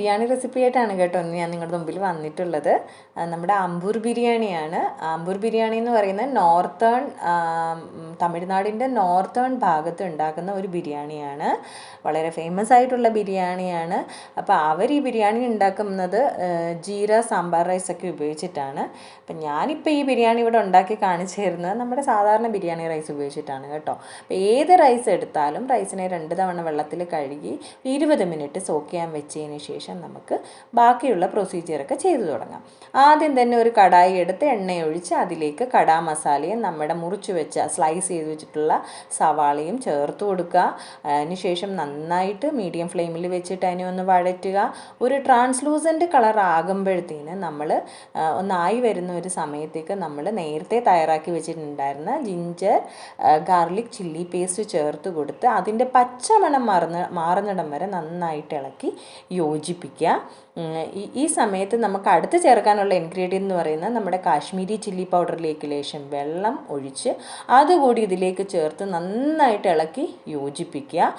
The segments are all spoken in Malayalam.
ബിരിയാണി റെസിപ്പി ആയിട്ടാണ് കേട്ടോ ഇന്ന് ഞാൻ നിങ്ങളുടെ മുമ്പിൽ വന്നിട്ടുള്ളത്. നമ്മുടെ അമ്പൂർ ബിരിയാണിയാണ്. അമ്പൂർ ബിരിയാണി എന്ന് പറയുന്നത് തമിഴ്നാടിൻ്റെ നോർത്തേൺ ഭാഗത്ത് ഉണ്ടാക്കുന്ന ഒരു ബിരിയാണിയാണ്. വളരെ ഫേമസ് ആയിട്ടുള്ള ബിരിയാണിയാണ്. അപ്പോൾ അവർ ഈ ബിരിയാണി ഉണ്ടാക്കുന്നത് ജീര സാമ്പാർ റൈസൊക്കെ ഉപയോഗിച്ചിട്ടാണ്. അപ്പം ഞാനിപ്പോൾ ഈ ബിരിയാണി ഇവിടെ ഉണ്ടാക്കി കാണിച്ചു തരുന്നത് നമ്മുടെ സാധാരണ ബിരിയാണി റൈസ് ഉപയോഗിച്ചിട്ടാണ് കേട്ടോ. അപ്പോൾ ഏത് റൈസ് എടുത്താലും റൈസിനെ 2 തവണ വെള്ളത്തിൽ കഴുകി 20 മിനിറ്റ് സോക്ക് ചെയ്യാൻ വെച്ചതിന് ശേഷം നമുക്ക് ബാക്കിയുള്ള പ്രൊസീജിയറൊക്കെ ചെയ്തു തുടങ്ങാം. ആദ്യം തന്നെ ഒരു കടായി എടുത്ത് എണ്ണയൊഴിച്ച് അതിലേക്ക് കടാ മസാലയും നമ്മുടെ മുറിച്ച് വെച്ച സ്ലൈസ് ചെയ്ത് വെച്ചിട്ടുള്ള സവാളയും ചേർത്ത് കൊടുക്കുക. അതിനുശേഷം നന്നായിട്ട് മീഡിയം ഫ്ലെയിമിൽ വെച്ചിട്ട് അതിനെ ഒന്ന് വഴറ്റുക. ഒരു ട്രാൻസ്ലൂസൻറ്റ് കളർ ആകുമ്പോഴത്തേന് നമ്മൾ ഒന്നായി വരുന്ന ഒരു സമയത്തേക്ക് നമ്മൾ നേരത്തെ തയ്യാറാക്കി വെച്ചിട്ടുണ്ടായിരുന്ന ജിഞ്ചർ ഗാർലിക് ചില്ലി പേസ്റ്റ് ചേർത്ത് കൊടുത്ത് അതിൻ്റെ പച്ചമണം മാറുന്നിടം വരെ നന്നായിട്ട് ഇളക്കി യോജിപ്പിക്കുക. ഈ സമയത്ത് നമുക്ക് അടുത്ത് ചേർക്കാനുള്ള ഇൻഗ്രീഡിയൻ്റ് എന്ന് പറയുന്നത് നമ്മുടെ കാശ്മീരി ചില്ലി പൗഡറിലേക്ക് ലേശം വെള്ളം ഒഴിച്ച് അതുകൂടി ഇതിലേക്ക് ചേർത്ത് നന്നായിട്ട് ഇളക്കി യോജിപ്പിക്കുക.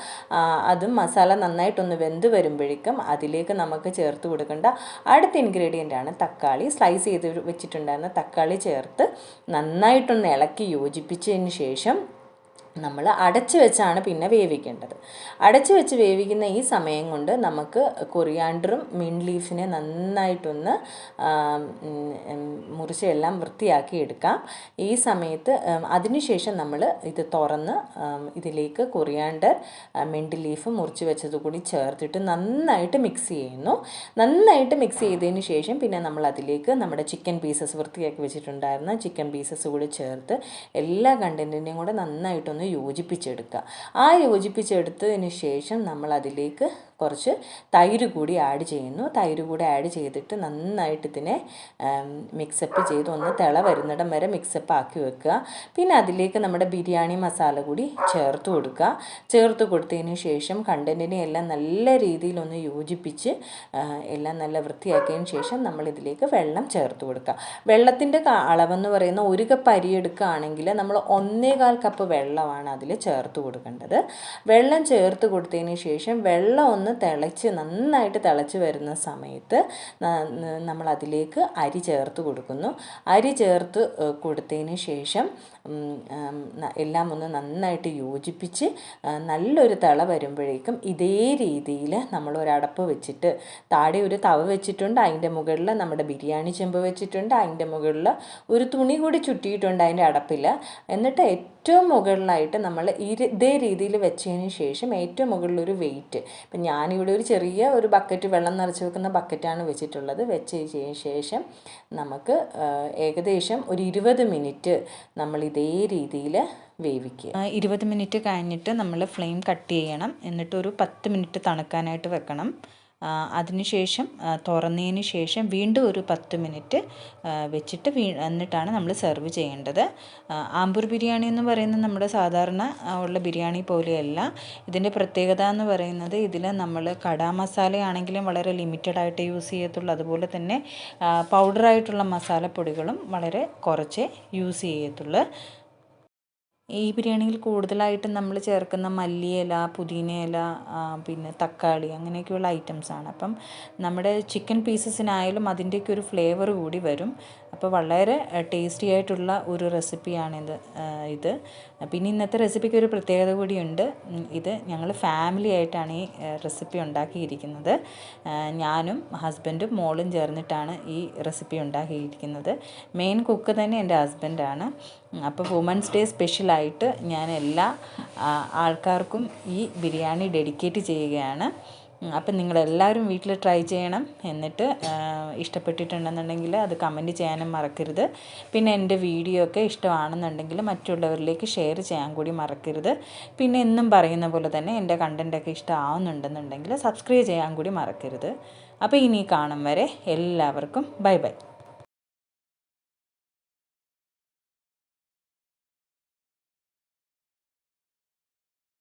അതും മസാല നന്നായിട്ടൊന്ന് വെന്ത് വരുമ്പോഴേക്കും അതിലേക്ക് നമുക്ക് ചേർത്ത് കൊടുക്കേണ്ട അടുത്ത ഇൻഗ്രീഡിയൻ്റാണ് തക്കാളി. സ്ലൈസ് ചെയ്ത് വെച്ചിട്ടുണ്ടായിരുന്ന തക്കാളി ചേർത്ത് നന്നായിട്ടൊന്ന് ഇളക്കി യോജിപ്പിച്ചതിന് ശേഷം നമ്മൾ അടച്ച് വെച്ചാണ് പിന്നെ വേവിക്കേണ്ടത്. അടച്ച് വെച്ച് വേവിക്കുന്ന ഈ സമയം കൊണ്ട് നമുക്ക് കൊറിയാണ്ടറും മിൻറ്റ് ലീഫിനെ നന്നായിട്ടൊന്ന് മുറിച്ച് എല്ലാം വൃത്തിയാക്കി എടുക്കാം. ഈ സമയത്ത് അതിനുശേഷം നമ്മൾ ഇത് തുറന്ന് ഇതിലേക്ക് കൊറിയാണ്ടർ മിൻറ്റ് ലീഫ് മുറിച്ച് വെച്ചത് കൂടി ചേർത്തിട്ട് നന്നായിട്ട് മിക്സ് ചെയ്യുന്നു. നന്നായിട്ട് മിക്സ് ചെയ്തതിന് ശേഷം പിന്നെ നമ്മൾ അതിലേക്ക് നമ്മുടെ ചിക്കൻ പീസസ് വൃത്തിയാക്കി വെച്ചിട്ടുണ്ടായിരുന്ന ചിക്കൻ പീസസ് കൂടി ചേർത്ത് എല്ലാ കണ്ടൻറ്റിൻ്റെയും കൂടെ നന്നായിട്ടൊന്ന് യോജിപ്പിച്ചെടുക്കുക. യോജിപ്പിച്ചെടുത്തതിന് ശേഷം നമ്മൾ അതിലേക്ക് കുറച്ച് തൈര് കൂടി ആഡ് ചെയ്യുന്നു. തൈര് കൂടി ആഡ് ചെയ്തിട്ട് നന്നായിട്ട് ഇതിനെ മിക്സപ്പ് ചെയ്ത് ഒന്ന് തിള വരുന്നിടം വരെ മിക്സപ്പ് ആക്കി വെക്കുക. പിന്നെ അതിലേക്ക് നമ്മുടെ ബിരിയാണി മസാല കൂടി ചേർത്ത് കൊടുക്കുക. ചേർത്ത് കൊടുത്തതിന് ശേഷം കണ്ടൻറ്റിനെ എല്ലാം നല്ല രീതിയിലൊന്ന് യോജിപ്പിച്ച് എല്ലാം നല്ല വൃത്തിയാക്കിയതിന് ശേഷം നമ്മളിതിലേക്ക് വെള്ളം ചേർത്ത് കൊടുക്കുക. വെള്ളത്തിൻ്റെ അളവെന്ന് പറയുന്ന 1 കപ്പ് അരി എടുക്കുകയാണെങ്കിൽ നമ്മൾ 1.25 കപ്പ് വെള്ളമാണ് അതിൽ ചേർത്ത് കൊടുക്കേണ്ടത്. വെള്ളം ചേർത്ത് കൊടുത്തതിന് ശേഷം വെള്ളം ഒന്ന് നന്നായിട്ട് തിളച്ച് വരുന്ന സമയത്ത് നമ്മൾ അതിലേക്ക് അരി ചേർത്ത് കൊടുക്കുന്നു. അരി ചേർത്ത് കൊടുത്തതിന് ശേഷം എല്ലാം ഒന്ന് നന്നായിട്ട് യോജിപ്പിച്ച് നല്ലൊരു തിള വരുമ്പോഴേക്കും ഇതേ രീതിയിൽ നമ്മൾ ഒരടപ്പ് വെച്ചിട്ട് താഴെ ഒരു തവ വെച്ചിട്ടുണ്ട്. അതിൻ്റെ മുകളിൽ നമ്മുടെ ബിരിയാണി ചെമ്പ് വെച്ചിട്ടുണ്ട്. അതിൻ്റെ മുകളിൽ ഒരു തുണി കൂടി ചുറ്റിയിട്ടുണ്ട് അതിൻ്റെ അടപ്പിൽ. എന്നിട്ട് ഏറ്റവും മുകളിലായിട്ട് നമ്മൾ ഇതേ രീതിയിൽ വെച്ചതിന് ശേഷം ഏറ്റവും മുകളിലൊരു വെയിറ്റ്, ഇപ്പം ഞാനിവിടെ ഒരു ചെറിയ ഒരു ബക്കറ്റ് വെള്ളം നിറച്ച് വെക്കുന്ന ബക്കറ്റാണ് വെച്ചിട്ടുള്ളത്. വെച്ചതിന് ശേഷം നമുക്ക് ഏകദേശം ഒരു 20 മിനിറ്റ് നമ്മൾ ഇതേ രീതിയിൽ വേവിക്കുക. 20 മിനിറ്റ് കഴിഞ്ഞിട്ട് നമ്മൾ ഫ്ലെയിം കട്ട് ചെയ്യണം. എന്നിട്ട് ഒരു 10 മിനിറ്റ് തണുക്കാനായിട്ട് വെക്കണം. അതിനുശേഷം തുറന്നതിന് ശേഷം വീണ്ടും ഒരു 10 മിനിറ്റ് വെച്ചിട്ട് എന്നിട്ടാണ് നമ്മൾ സെർവ് ചെയ്യേണ്ടത്. ആമ്പൂർ ബിരിയാണി എന്ന് പറയുന്നത് നമ്മുടെ സാധാരണ ഉള്ള ബിരിയാണി പോലെയല്ല. ഇതിൻ്റെ പ്രത്യേകത എന്ന് പറയുന്നത് ഇതിൽ നമ്മൾ കടാ മസാലയാണെങ്കിലും വളരെ ലിമിറ്റഡ് ആയിട്ട് യൂസ് ചെയ്യത്തുള്ളൂ. അതുപോലെ തന്നെ പൗഡറായിട്ടുള്ള മസാലപ്പൊടികളും വളരെ കുറച്ചേ യൂസ് ചെയ്യത്തുള്ളൂ. ഈ ബിരിയാണിയിൽ കൂടുതലായിട്ടും നമ്മൾ ചേർക്കുന്ന മല്ലിയില, പുതിനയില, പിന്നെ തക്കാളി അങ്ങനെയൊക്കെയുള്ള ഐറ്റംസാണ്. അപ്പം നമ്മുടെ ചിക്കൻ പീസസിനായാലും അതിൻ്റെയൊക്കെ ഒരു ഫ്ലേവർ കൂടി വരും. അപ്പോൾ വളരെ ടേസ്റ്റി ആയിട്ടുള്ള ഒരു റെസിപ്പിയാണിത്. പിന്നെ ഇന്നത്തെ റെസിപ്പിക്ക് ഒരു പ്രത്യേകത കൂടിയുണ്ട്. ഇത് ഞങ്ങൾ ഫാമിലി ആയിട്ടാണ് ഈ റെസിപ്പി ഉണ്ടാക്കിയിരിക്കുന്നത്. ഞാനും ഹസ്ബൻഡും മോളും ചേർന്നിട്ടാണ് ഈ റെസിപ്പി ഉണ്ടാക്കിയിരിക്കുന്നത്. മെയിൻ കുക്ക് തന്നെ എൻ്റെ ഹസ്ബൻഡാണ്. അപ്പോൾ വുമൻസ് ഡേ സ്പെഷ്യലായിട്ട് ഞാൻ എല്ലാ ആൾക്കാർക്കും ഈ ബിരിയാണി ഡെഡിക്കേറ്റ് ചെയ്യുകയാണ്. അപ്പം നിങ്ങളെല്ലാവരും വീട്ടിൽ ട്രൈ ചെയ്യണം. എന്നിട്ട് ഇഷ്ടപ്പെട്ടിട്ടുണ്ടെന്നുണ്ടെങ്കിൽ അത് കമൻറ്റ് ചെയ്യാനും മറക്കരുത്. പിന്നെ എൻ്റെ വീഡിയോ ഒക്കെ ഇഷ്ടമാണെന്നുണ്ടെങ്കിൽ മറ്റുള്ളവരിലേക്ക് ഷെയർ ചെയ്യാൻ കൂടി മറക്കരുത്. പിന്നെ എന്നും പറയുന്ന പോലെ തന്നെ എൻ്റെ കണ്ടൻറ്റൊക്കെ ഇഷ്ടമാവുന്നുണ്ടെന്നുണ്ടെങ്കിൽ സബ്സ്ക്രൈബ് ചെയ്യാൻ കൂടി മറക്കരുത്. അപ്പോൾ ഇനി കാണും വരെ എല്ലാവർക്കും ബൈ ബൈ.